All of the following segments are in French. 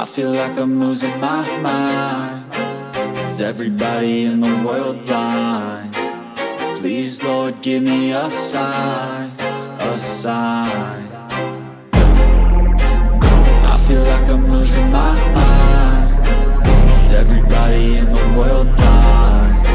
feel like I'm losing my mind. Is everybody in the world blind? Please, Lord, give me a sign, a sign. I feel like I'm losing my mind. Is everybody in the world blind?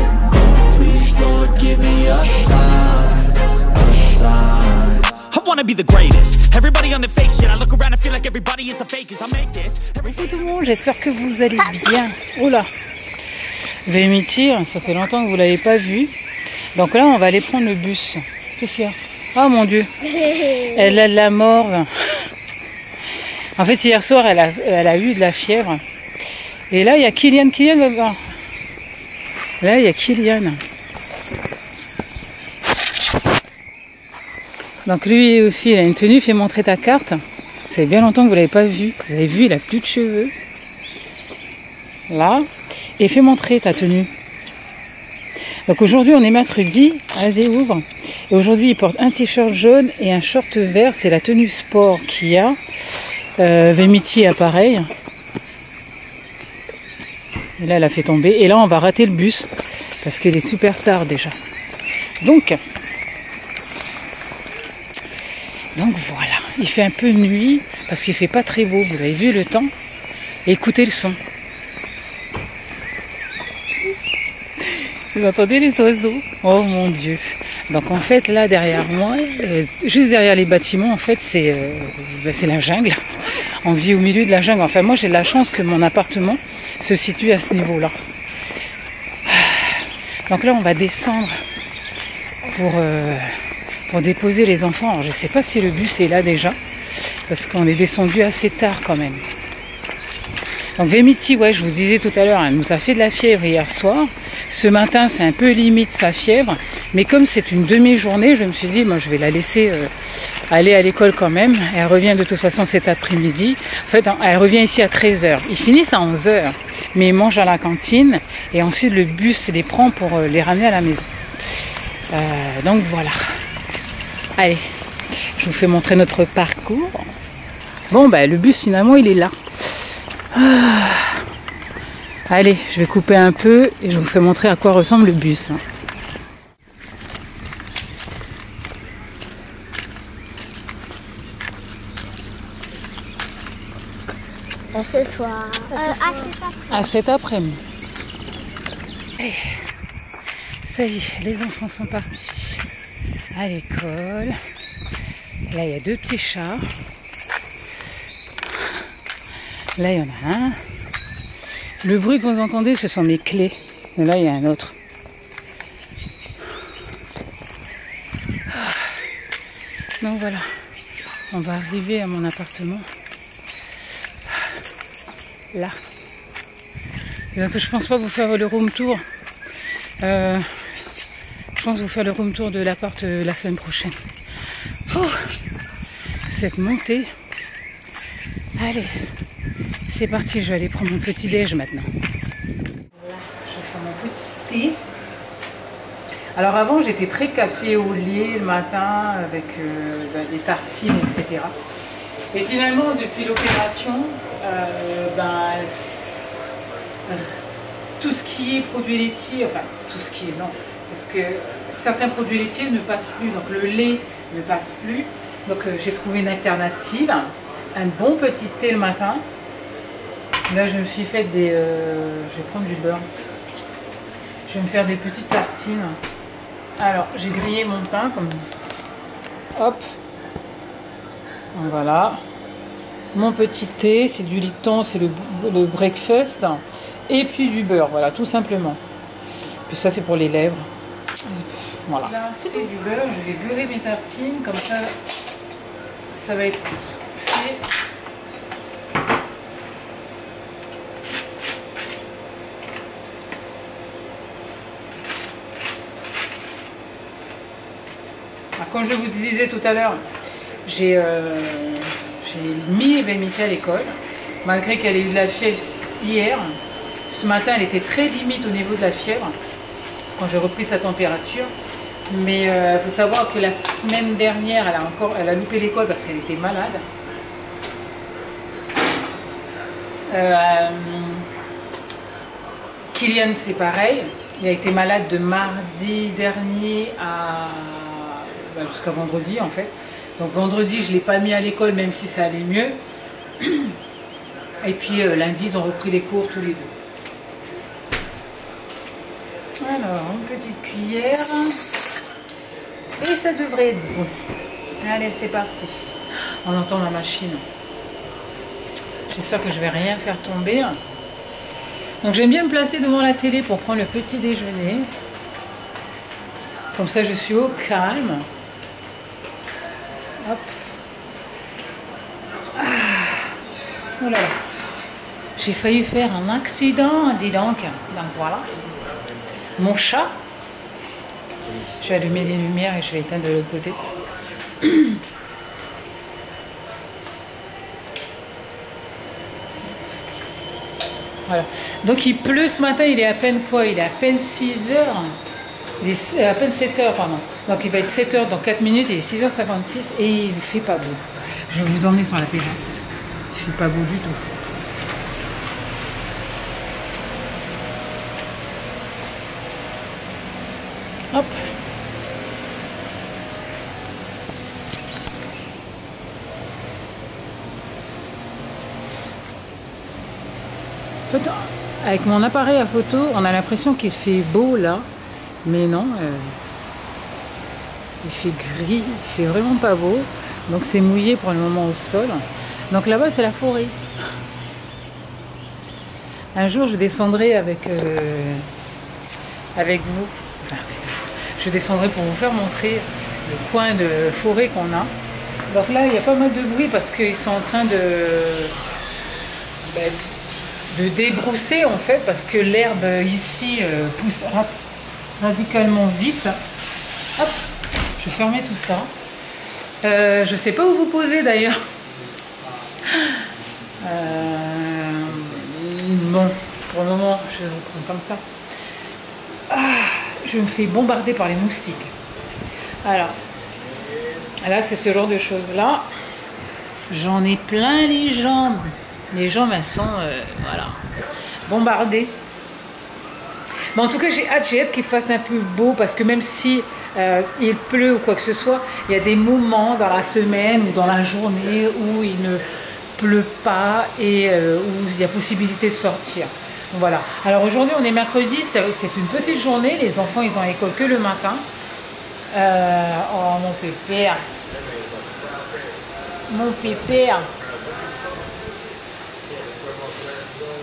Please, Lord, give me a sign, a sign. I wanna be the greatest. Everybody on the fake shit. I look around and feel like everybody is the fakest. I make this. Bonjour tout le monde, j'espère que vous allez bien. Oh là, Vémiti, ça fait longtemps que vous l'avez pas vu. Donc là, on va aller prendre le bus. Qu'est-ce qu'il y a? Oh mon Dieu, elle a de la morve. En fait, hier soir, elle a eu de la fièvre. Et là, il y a Kylian là-bas. Là, il y a Kylian. Donc lui aussi, il a une tenue. Fais montrer ta carte. Ça fait bien longtemps que vous l'avez pas vu. Vous avez vu, il a plus de cheveux. Là. Et fais montrer ta tenue. Donc aujourd'hui, on est mercredi. Vas-y, ouvre. Et aujourd'hui, il porte un t-shirt jaune et un short vert. C'est la tenue sport qu'il y a. Vémiti est pareil. Et là, elle a fait tomber. Et là, on va rater le bus. Parce qu'il est super tard déjà. Donc voilà. Il fait un peu nuit. Parce qu'il fait pas très beau. Vous avez vu le temps? Et écoutez le son. Vous entendez les oiseaux? Oh mon Dieu. Donc en fait là derrière moi, juste derrière les bâtiments, en fait c'est la jungle. On vit au milieu de la jungle. Enfin moi j'ai de la chance que mon appartement se situe à ce niveau-là. Donc là on va descendre pour déposer les enfants. Alors je sais pas si le bus est là déjà, parce qu'on est descendu assez tard quand même. Donc Vémiti, ouais, je vous disais tout à l'heure, elle nous a fait de la fièvre hier soir. Ce matin, c'est un peu limite sa fièvre. Mais comme c'est une demi-journée, je me suis dit, moi, je vais la laisser aller à l'école quand même. Elle revient de toute façon cet après-midi. En fait, elle revient ici à 13h. Ils finissent à 11h. Mais ils mangent à la cantine. Et ensuite, le bus les prend pour les ramener à la maison. Donc voilà. Allez, je vous fais montrer notre parcours. Bon, bah, le bus, finalement, il est là. Allez, je vais couper un peu et je vous fais montrer à quoi ressemble le bus. Ce soir. À cet après-midi. Ça y est, les enfants sont partis à l'école. Là, il y a deux petits chats. Là, il y en a un. Le bruit que vous entendez, ce sont mes clés. Et là, il y a un autre. Donc voilà, on va arriver à mon appartement. Là. Et donc, je pense pas vous faire le room tour. Je pense vous faire le room tour de l'appart la semaine prochaine. Oh, cette montée. Allez. C'est parti, je vais aller prendre mon petit déj maintenant. Voilà, je vais faire mon petit thé. Alors avant, j'étais très café au lait le matin avec des tartines, etc. Et finalement, depuis l'opération, tout ce qui est produits laitiers, enfin tout ce qui est non, parce que certains produits laitiers ne passent plus, donc le lait ne passe plus. Donc j'ai trouvé une alternative, un bon petit thé le matin. Là, je me suis fait des... je vais prendre du beurre. Je vais me faire des petites tartines. Alors, j'ai grillé mon pain comme... Hop. Voilà. Mon petit thé, c'est du Lipton, c'est le breakfast. Et puis du beurre, voilà, tout simplement. Puis ça, c'est pour les lèvres. Voilà. Là, c'est du beurre. Je vais beurrer mes tartines. Comme ça va être fait. Comme je vous disais tout à l'heure, j'ai mis Vémiti à l'école, malgré qu'elle ait eu de la fièvre hier. Ce matin, elle était très limite au niveau de la fièvre, quand j'ai repris sa température. Mais il faut savoir que la semaine dernière, elle a loupé l'école parce qu'elle était malade. Kylian, c'est pareil. Il a été malade de mardi dernier jusqu'à vendredi en fait. Donc vendredi, je ne l'ai pas mis à l'école même si ça allait mieux. Et puis lundi, ils ont repris les cours tous les deux. Alors, une petite cuillère. Et ça devrait être bon. Allez, c'est parti. On entend ma machine. J'espère que je ne vais rien faire tomber. Donc j'aime bien me placer devant la télé pour prendre le petit déjeuner. Comme ça, je suis au calme. Hop. Ah. Oh là là. J'ai failli faire un accident, dis donc. Donc voilà. Mon chat. Je vais allumer les lumières et je vais éteindre de l'autre côté. Voilà. Donc il pleut ce matin, il est à peine quoi? Il est à peine 6 heures. Il est à peine 7 heures, pardon. Donc il va être 7 heures dans 4 minutes, il est 6h56 et il ne fait pas beau. Je vais vous emmener sur la terrasse. Il ne fait pas beau du tout. Hop. En fait, avec mon appareil à photo, on a l'impression qu'il fait beau là, mais non, il fait gris, il fait vraiment pas beau. Donc c'est mouillé pour le moment au sol. Donc là-bas c'est la forêt. Un jour je descendrai avec vous. Enfin, avec vous. Je descendrai pour vous faire montrer le coin de forêt qu'on a. Donc là il y a pas mal de bruit parce qu'ils sont en train de débrousser en fait, parce que l'herbe ici pousse radicalement vite. Hop, je vais fermer tout ça. Je sais pas où vous poser d'ailleurs. Bon, pour le moment, je vais vous prendre comme ça. Je me fais bombarder par les moustiques. Alors, là, c'est ce genre de choses-là. J'en ai plein les jambes. Les jambes, elles sont voilà, bombardées. Mais en tout cas, j'ai hâte qu'il fasse un peu beau, parce que même si il pleut ou quoi que ce soit, il y a des moments dans la semaine ou dans la journée où il ne pleut pas et où il y a possibilité de sortir. Voilà. Alors aujourd'hui, on est mercredi, c'est une petite journée. Les enfants, ils ont école que le matin. Oh, mon pépère. Mon pépère.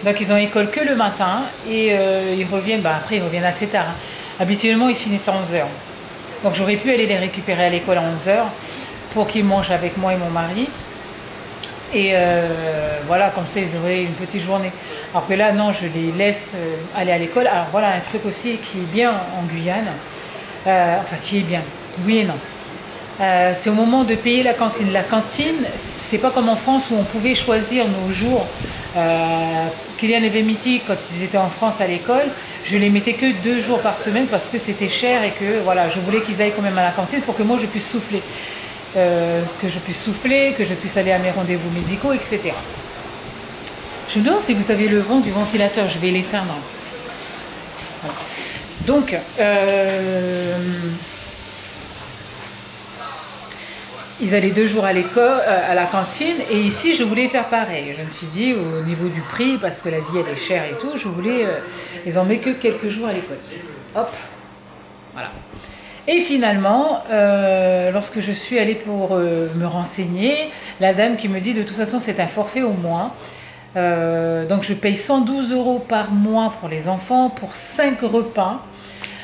Donc ils ont école que le matin et ils reviennent, après ils reviennent assez tard. Hein. Habituellement ils finissent à 11h. Donc j'aurais pu aller les récupérer à l'école à 11h pour qu'ils mangent avec moi et mon mari. Et voilà, comme ça ils auraient une petite journée. Alors que là non, je les laisse aller à l'école. Alors voilà un truc aussi qui est bien en Guyane. Enfin qui est bien, oui et non. C'est au moment de payer la cantine. La cantine, c'est pas comme en France où on pouvait choisir nos jours. Kylian et Vemiti, quand ils étaient en France à l'école, je les mettais que 2 jours par semaine parce que c'était cher et que voilà, je voulais qu'ils aillent quand même à la cantine pour que moi je puisse souffler. Que je puisse aller à mes rendez-vous médicaux, etc. Je me demande si vous avez le vent du ventilateur, je vais l'éteindre. Voilà. Donc, ils allaient 2 jours à l'école, à la cantine, et ici je voulais faire pareil. Je me suis dit au niveau du prix, parce que la vie elle est chère et tout, je voulais les emmener que quelques jours à l'école. Hop, voilà. Et finalement, lorsque je suis allée pour me renseigner, la dame qui me dit de toute façon c'est un forfait au mois. Donc je paye 112 € par mois pour les enfants pour 5 repas.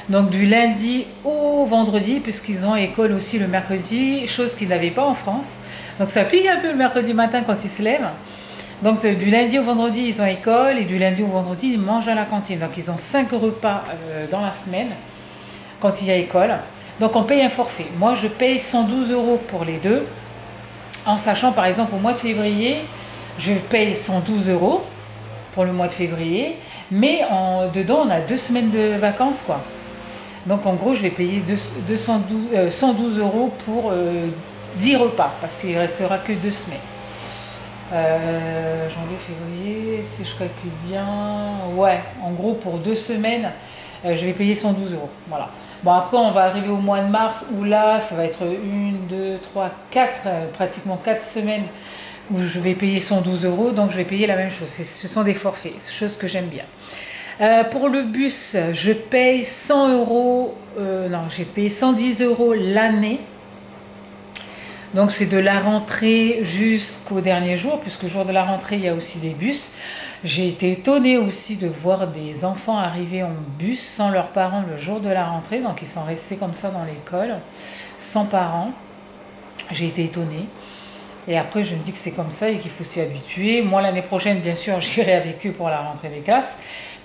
Donc du lundi au vendredi, puisqu'ils ont école aussi le mercredi, chose qu'ils n'avaient pas en France. Donc ça pique un peu le mercredi matin quand ils se lèvent. Donc du lundi au vendredi, ils ont école, et du lundi au vendredi, ils mangent à la cantine. Donc ils ont 5 repas dans la semaine, quand il y a école. Donc on paye un forfait. Moi je paye 112 € pour les deux, en sachant par exemple au mois de février, je paye 112 € pour le mois de février, mais dedans on a 2 semaines de vacances quoi. Donc en gros, je vais payer 112 € pour 10 repas, parce qu'il ne restera que 2 semaines. Janvier, février, si je calcule bien, ouais, en gros pour 2 semaines, je vais payer 112 euros. Voilà. Bon, après, on va arriver au mois de mars où là, ça va être 1, 2, 3, 4, pratiquement 4 semaines où je vais payer 112 euros, donc je vais payer la même chose. Ce sont des forfaits, chose que j'aime bien. Pour le bus, je paye 100 euros, non, j'ai payé 110 euros l'année. Donc c'est de la rentrée jusqu'au dernier jour, puisque le jour de la rentrée, il y a aussi des bus. J'ai été étonnée aussi de voir des enfants arriver en bus sans leurs parents le jour de la rentrée. Donc ils sont restés comme ça dans l'école, sans parents. J'ai été étonnée. Et après, je me dis que c'est comme ça et qu'il faut s'y habituer. Moi, l'année prochaine, bien sûr, j'irai avec eux pour la rentrée des classes.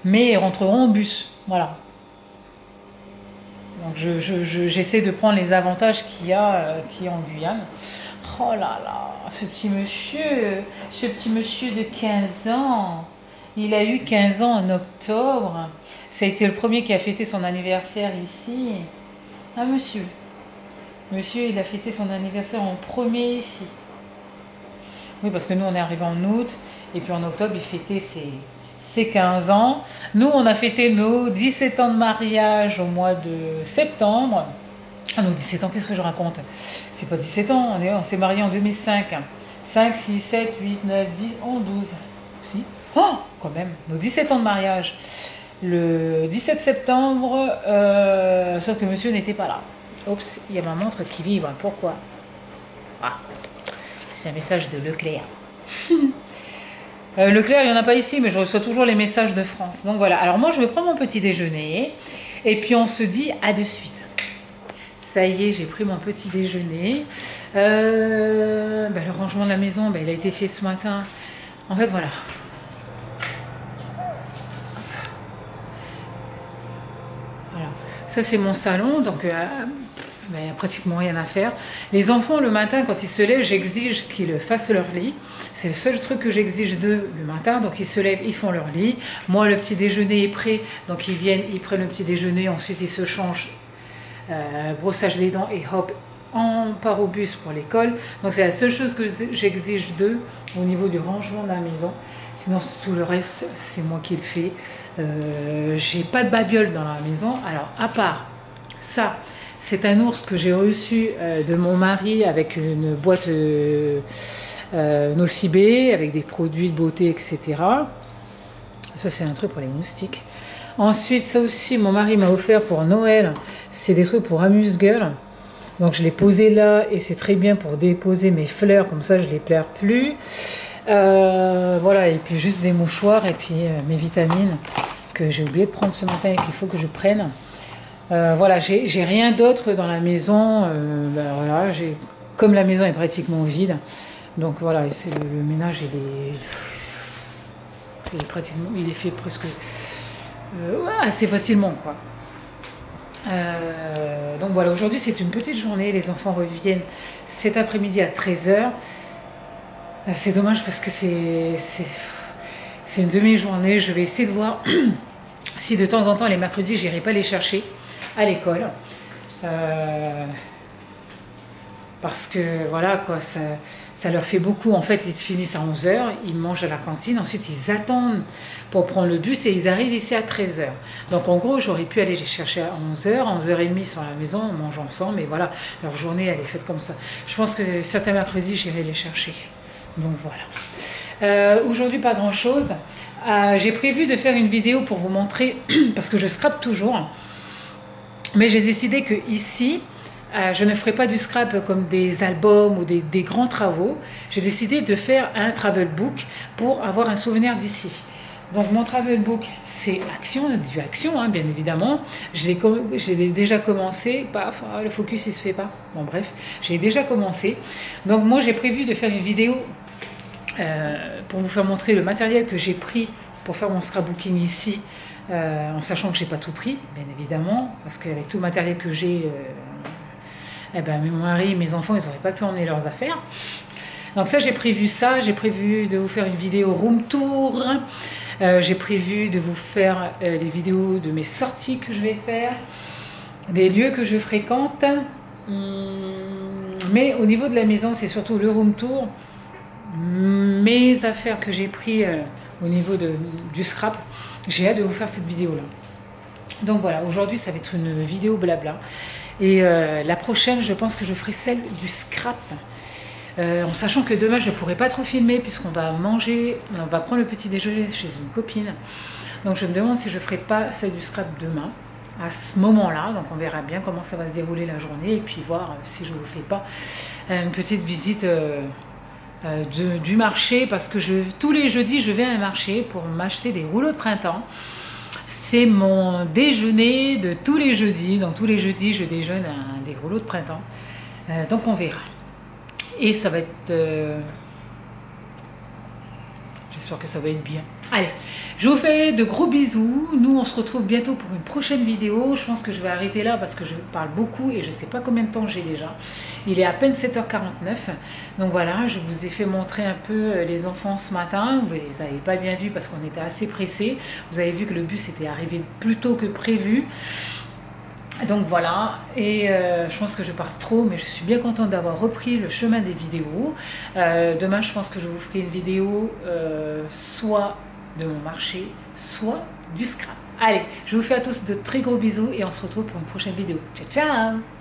Mais ils rentreront en bus. Voilà. Donc j'essaie de prendre les avantages qu'il y a en Guyane. Oh là là, ce petit monsieur de 15 ans, il a eu 15 ans en octobre. Ça a été le premier qui a fêté son anniversaire ici. Ah monsieur, il a fêté son anniversaire en premier ici. Oui, parce que nous on est arrivé en août, et puis en octobre il fêtait ses 15 ans. Nous, on a fêté nos 17 ans de mariage au mois de septembre. Ah, nos 17 ans, qu'est-ce que je raconte? C'est pas 17 ans, on s'est mariés en 2005. 5, 6, 7, 8, 9, 10, 11, 12. Si. Oh, quand même, nos 17 ans de mariage. Le 17 septembre, sauf que monsieur n'était pas là. Oups, il y a ma montre qui vibre. Pourquoi? Ah, c'est un message de Leclerc. Leclerc, il n'y en a pas ici, mais je reçois toujours les messages de France. Donc voilà, alors moi je vais prendre mon petit déjeuner, et puis on se dit à de suite. Ça y est, j'ai pris mon petit déjeuner. Le rangement de la maison, il a été fait ce matin. En fait, voilà. Voilà. Ça, c'est mon salon, donc il n'y a pratiquement rien à faire. Les enfants, le matin, quand ils se lèvent, j'exige qu'ils fassent leur lit. C'est le seul truc que j'exige d'eux le matin. Donc ils se lèvent, ils font leur lit. Moi, le petit déjeuner est prêt. Donc ils viennent, ils prennent le petit déjeuner. Ensuite, ils se changent, brossage des dents et hop, on part au bus pour l'école. Donc c'est la seule chose que j'exige d'eux au niveau du rangement de la maison. Sinon, tout le reste, c'est moi qui le fais. J'ai pas de babiole dans la maison. Alors, à part ça, c'est un ours que j'ai reçu de mon mari avec une boîte Nocibé, avec des produits de beauté, etc. Ça, c'est un truc pour les moustiques. Ensuite, ça aussi, mon mari m'a offert pour Noël. C'est des trucs pour amuse-gueule. Donc, je l'ai posé là et c'est très bien pour déposer mes fleurs. Comme ça, je ne les perds plus. Voilà, et puis juste des mouchoirs et puis mes vitamines que j'ai oublié de prendre ce matin et qu'il faut que je prenne. Voilà, j'ai rien d'autre dans la maison. Voilà, comme la maison est pratiquement vide, donc voilà, le ménage il est fait presque assez facilement, quoi. Donc voilà, aujourd'hui c'est une petite journée. Les enfants reviennent cet après-midi à 13 h. C'est dommage parce que c'est une demi-journée. Je vais essayer de voir si de temps en temps les mercredis j'irai pas les chercher à l'école, parce que voilà quoi, ça leur fait beaucoup. En fait, ils finissent à 11 h, ils mangent à la cantine, ensuite ils attendent pour prendre le bus et ils arrivent ici à 13 h. Donc en gros, j'aurais pu aller les chercher à 11 h, 11h30 ils sont à la maison, on mange ensemble, mais voilà, leur journée elle est faite comme ça. Je pense que certains mercredis j'irai les chercher. Donc voilà. Aujourd'hui pas grand chose. J'ai prévu de faire une vidéo pour vous montrer, parce que je scrape toujours. Mais j'ai décidé que ici, je ne ferai pas du scrap comme des albums ou des grands travaux. J'ai décidé de faire un travel book pour avoir un souvenir d'ici. Donc mon travel book, c'est du action, hein, bien évidemment. J'ai déjà commencé. Paf, le focus il se fait pas. Bon bref, j'ai déjà commencé. Donc moi j'ai prévu de faire une vidéo pour vous faire montrer le matériel que j'ai pris pour faire mon scrapbooking ici. En sachant que j'ai pas tout pris, bien évidemment, parce qu'avec tout le matériel que j'ai, mon mari et mes enfants, ils n'auraient pas pu emmener leurs affaires. Donc ça, j'ai prévu de vous faire une vidéo room tour, j'ai prévu de vous faire les vidéos de mes sorties que je vais faire, des lieux que je fréquente, mais au niveau de la maison, c'est surtout le room tour, mes affaires que j'ai pris au niveau du scrap. J'ai hâte de vous faire cette vidéo là. Donc voilà, aujourd'hui ça va être une vidéo blabla. Et la prochaine, je pense que je ferai celle du scrap. En sachant que demain je ne pourrai pas trop filmer puisqu'on va manger, on va prendre le petit déjeuner chez une copine. Donc je me demande si je ne ferai pas celle du scrap demain, à ce moment-là. Donc on verra bien comment ça va se dérouler la journée et puis voir si je ne vous fais pas une petite visite du marché, parce que tous les jeudis je vais à un marché pour m'acheter des rouleaux de printemps. C'est mon déjeuner de tous les jeudis. Donc tous les jeudis je déjeune des rouleaux de printemps. Donc on verra. Et ça va être... j'espère que ça va être bien. Allez, je vous fais de gros bisous. Nous, on se retrouve bientôt pour une prochaine vidéo. Je pense que je vais arrêter là parce que je parle beaucoup et je ne sais pas combien de temps j'ai déjà. Il est à peine 7h49. Donc voilà, je vous ai fait montrer un peu les enfants ce matin. Vous les avez pas bien vus parce qu'on était assez pressés. Vous avez vu que le bus était arrivé plus tôt que prévu. Donc voilà, et je pense que je parle trop, mais je suis bien contente d'avoir repris le chemin des vidéos. Demain, je pense que je vous ferai une vidéo soit de mon marché, soit du scrap. Allez, je vous fais à tous de très gros bisous et on se retrouve pour une prochaine vidéo. Ciao, ciao!